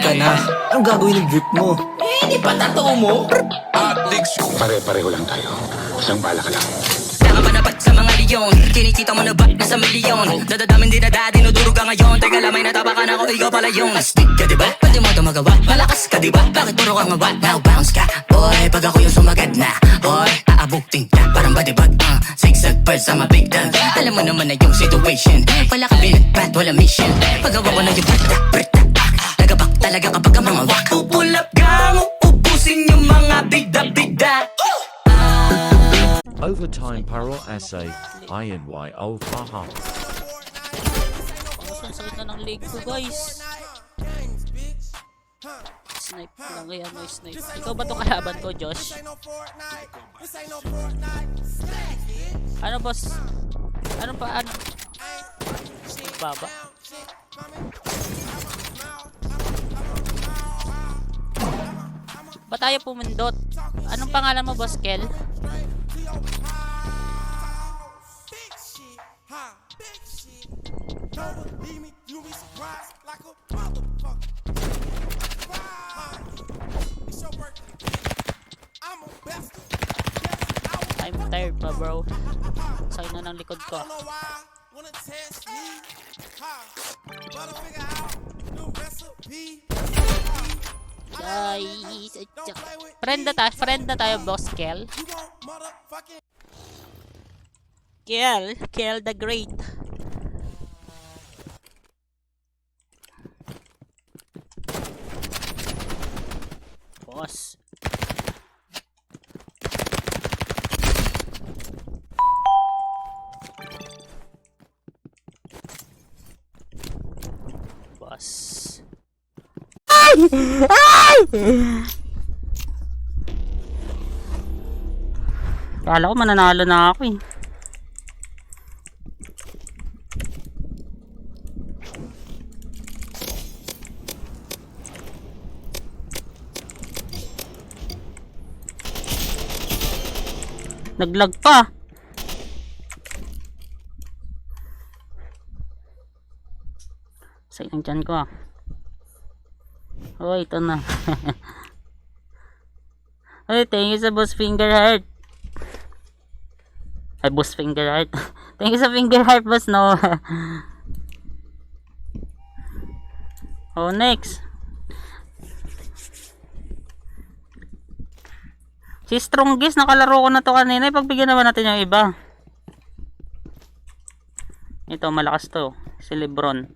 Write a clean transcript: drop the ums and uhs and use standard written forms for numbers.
ka na. Anong gagawin ng drip mo? Hindi pa tattoo mo? Pare-pareho lang tayo. Isang bala ka lang. Nakamanapat sa mga leon. Kinikita mo na ba nasa milyon? Dadadamin din na dati, nudurog ka ngayon. Teka lamay, natapakan ako, ikaw pala yun. Astig ka diba? Pwede mo ito magawa. Malakas ka diba? Bakit puro kang ngawa? Now bounce ka, boy. Pag ako yung sumagad na, boy, aabukting ka. Parang badibag, zigzag bird sa mabig dog. Alam mo naman na yung situation. Wala ka binagpat, wala mission. Pagawa ko na yung brita. Nagabak talaga kapag ang mga wak. Pupulap kang uubusin yung mga bida-bida. Overtime Paro Assay, INY Alfaha. Ang sakit na ng leg ko, guys. Snipe lang kaya no snipe. Ikaw ba itong kalaban ko, Josh? Ano, boss? Ano pa? Ano? Baba. Ba tayo pumundot? Anong pangalan mo, Boss Kel? I'm tired pa, bro. Sakit na ng likod ko. Guys, friend na tayo, Boss Kel. Kel the Great. Boss. Boss. Kala ko mananalo na ako eh. Naglag pa. Sayang dyan ko. Oh, ito na. Ay, thank you sa Boss Finger Heart. Ay, Boss Finger Heart. Thank you sa Finger Heart, Boss, no. Oh, next. Si Strongest, nakalaro ko na to kanina. Ipagbigyan naman natin yung iba. Ito, malakas to. Si Lebron.